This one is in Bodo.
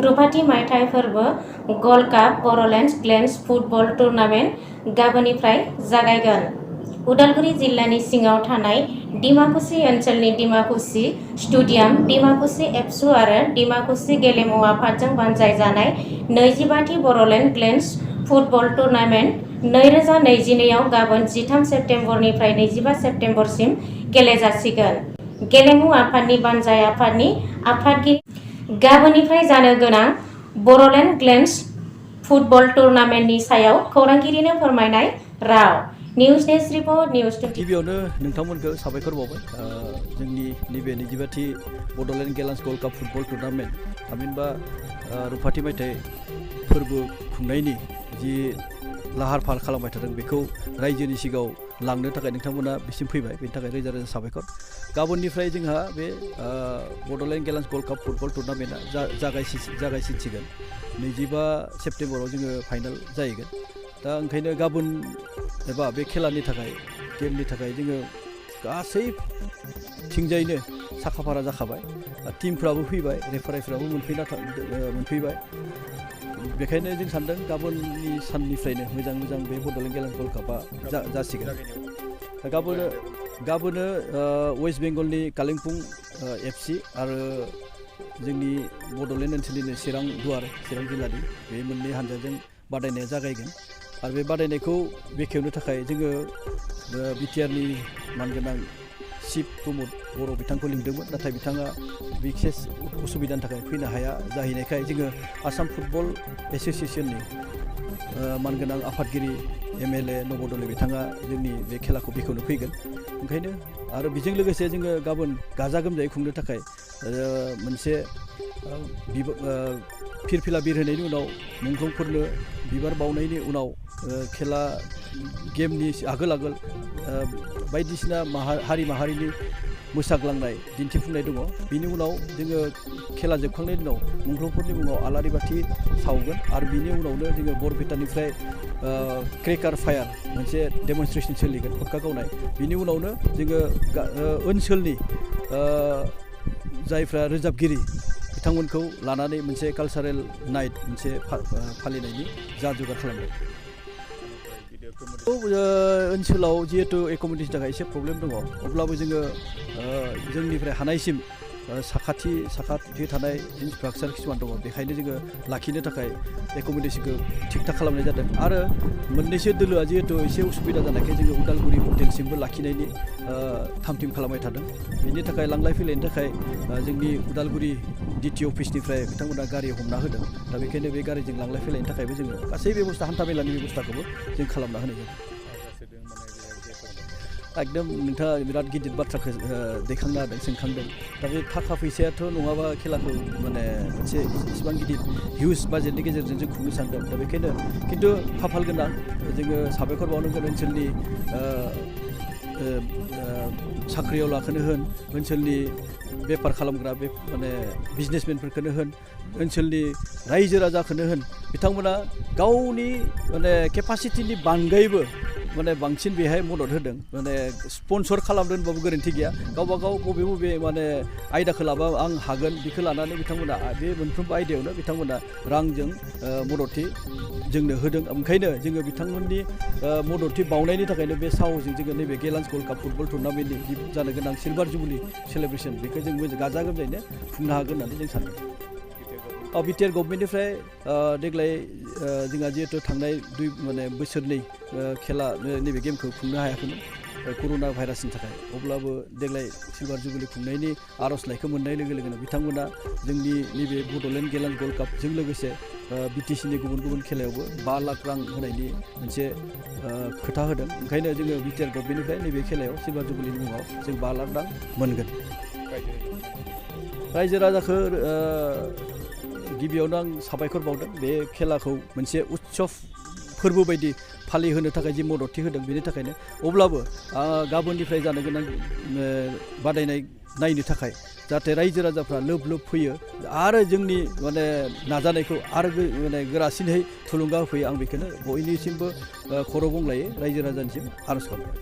रुपाथि मायथाइ फोरबो गल्ड काप बर'ल फुटबल टुर्नामेन्ट गाबोननिफ्राय जागायगोन। उदालगुरि जिल्लानि सिङाव थानाय डिमाकुसि ओनसोलनि डिमाकुसि स्टेडियाम, डिमाकुसि एबसु आरो डिमाकुसि गेलेमु आफादजों बानजायजानाय 25थि बर'ल फुटबल टुर्नामेन्ट 2022 आव गाबोन 13 सेप्तेम्बरनिफ्राय 25 सेप्तेम्बरसिम गेलेजासिगोन। गेलेमु आफादनि बानजाय आफादनि आफादगिरि गाबोननिफ्राय जानो गोनां बर'ल फुटबल टुर्नामेन्टनि सायाव खौरांगिरिनो फोरमायनाय राव। News desk report news 20। गिबियावनो नोंथांमोनखौ साबायखर बावबाय जोंनि नैबे 25थि Bodo gold cup football tournament थामहिनबा रुपाथि मायथाइ फोरबो खुंनायनि जि लाहार फाहार खालामबाय थादों बेखौ रायजोनि सिगाङाव लांनो थाखाय नोंथांमोना बिसिम फैबाय, बेनि थाखाय रोजा रोजा साबायखर। गाबोननिफ्राय जोंहा बे बड'ल गल्ड काप फुटबल टुर्नामेन्टआ जागायसिनसिगोन। 25 सेप्तेम्बराव जोङो फाइनाल जाहैगोन। दा ओंखायनो गाबोन एबा बे खेलानि थाखाय गेमनि थाखाय जोङो गासै थिंजायनो साखाफारा जाखाबाय। टीमफ्राबो फैबाय, रेफारिफ्राबो मोनफैबाय। बेखायनो जों सानदों गाबोननि साननिफ्रायनो मोजां बे बड'ल गल्ड कापआ जासिगोन। गाबोनो वेस्ट बेंगलनि कालिम्पं FC आरो जोंनि बड'लेण्ड ओनसोलनिनो चिरां जिल्लानि बे मोननै हानजाजों बादायनाया जागायगोन। आरो बे बादायनायखौ बेखेवनो थाखाय जोङो बिटिआरनि मानगोनां चिफ प्रमद बर' बिथांखौ लिंदोंमोन, नाथाय बिथाङा बिसेस उसुबिदानि थाखाय फैनो हाया जाहैनायखाय जोङो आसाम फुटबल एस'सिएशननि मानगोनां आफादगिरि MLA नबदले बिथाङा जोंनि बे खेलाखौ बेखेवनो फैगोन। ओंखायनो आरो बेजों लोगोसे जोङो गाबोन गाजा गोमजायै खुंनो थाखाय मोनसे फिरफिला बिरहोनायनि उनाव मुंख्लंफोरनो बिबार बावनायनि उनाव खेला गेमनि आगोल बायदिसिना हारि माहारिनि मोसाग्लांनाय दिन्थिफुंनाय दङ। बिनि उनाव जोङो खेला जोबखांनायनि उनाव मुंख्लंफोरनि मुङाव आलारि बाथि सावगोन आरो बिनि उनावनो जोङो बरपेटानिफ्राय क्रेकार फायार मोनसे डेमनस्ट्रेसन सोलिगोन, फटका गावनाय। बिनि उनावनो जोङो ओनसोलनि जायफ्रा रोजाबगिरि बिथांमोनखौ लानानै मोनसे कालचारेल नाइट मोनसे फालिनायनि जगार खालामदों। ओनसोलाव जिहेतु एकोमोडेशननि थाखाय एसे प्रब्लेम दङ, अब्लाबो जोङो जोंनिफ्राय हानायसिम साखाथि थानाय इनफ्रास्ट्राक्चार किसुमान दङ, बेखायनो जोङो लाखिनो थाखाय एकोमोडेशनखौ थिग थाक खालामनाय जादों। आरो मोननैसो दोलोआ जिहेतु एसे उसुबिदा जानायखाय जोङो उदालगुरि हटेलसिमबो लाखिनायनि थाम-थिम खालामबाय थादों। बेनि थाखाय लांलाय फैलायनि थाखाय जोंनि उदालगुरि DT अफिसनिफ्राय बिथांमोना गारि हमना होदों। दा बेखायनो बे गारिजों लांलाय फैलायनि थाखायबो जोङो गासै बेबस्था हान्थामेलानि बेबस्थाखौबो जों खालामना होनाय जादों। एकदम नोंथाङा बिराद गिदिर बाथ्राखौ दैखांना होदों, सोंखांदों। दा बे थाखा फैसायाथ' नङाबा खेलाखौ मोनसे इसिबां गिदिर हिउज बाजेटनि गेजेरजों जों खुंनो सानदों। दा बेखायनो खिन्थु खाफाल गोनां जोङो साबायखर बावनांगोन ओनसोलनि साख्रियावलाखौनो होन, ओनसोलनि बेफार खालामग्रा बिजनेसमेनफोरखौनो होन, ओनसोलनि रायजो राजाखौनो होन, बिथांमोना गावनि केपासिटिनि बांगायबो बांसिन बेहाय मदद होदों। स्पन्सर खालामदों होनबाबो गोरोन्थि गैया। गावबा गाव बबे आयदाखौ लाबा आं हागोन बेखौ लानानै बिथांमोना बे मोनफ्रोमबो आयदायावनो बिथांमोना रांजों मददथि जोंनो होदों। ओंखायनो जोङो बिथांमोननि मददथि बावनायनि थाखायनो बे साहसजों जोङो नैबे गल्ड काप फुटबल टुर्नामेन्टनि जानो गोनां सिलभार जुबलि सेलेब्रेसन बेखौ जों गाजा गोमजायैनो खुंनो हागोन होननानै जों सानदों। बिटिआर गभर्नमेन्टनिफ्राय देग्लाय जोंहा जिहेतु थांनाय बोसोरनै खेला नैबे गेमखौ खुंनो हायाखैमोन कर'ना भाइरासनि थाखाय। अब्लाबो देग्लाय सिलभार जुबलि खुंनायनि आर'जलाइखौ मोननाय लोगो लोगोनो बिथांमोना जोंनि नैबे बड'ल गल्ड कापजों लोगोसे BTCनि गुबुन खेलायावबो 5 लाख रां होनायनि मोनसे खोथा होदों। ओंखायनो जोङो बिटिआर गभर्नमेन्टनिफ्राय नैबे खेलायाव सिलभार जुबलिनि मुङाव जों 5 लाख रां मोनगोन। रायजो राजाखौ गिबियावनो आं साबायखर बावदों। बे खेलाखौ मोनसे उत्सब फोरबो बायदि फालिहोनो थाखाय जि मददथि होदों बेनि थाखायनो। अब्लाबो गाबोननिफ्राय जानो गोनां बादायनाय नायनो थाखाय जाहाथे रायजो राजाफ्रा लोब फैयो आरो जोंनि नाजानायखौ आरो गोरासिनहै थुलुंगा होफैयो, आं बेखौनो बयनिसिमबो खर' गंग्लायै रायजो राजानिसिम आर'ज खालामो।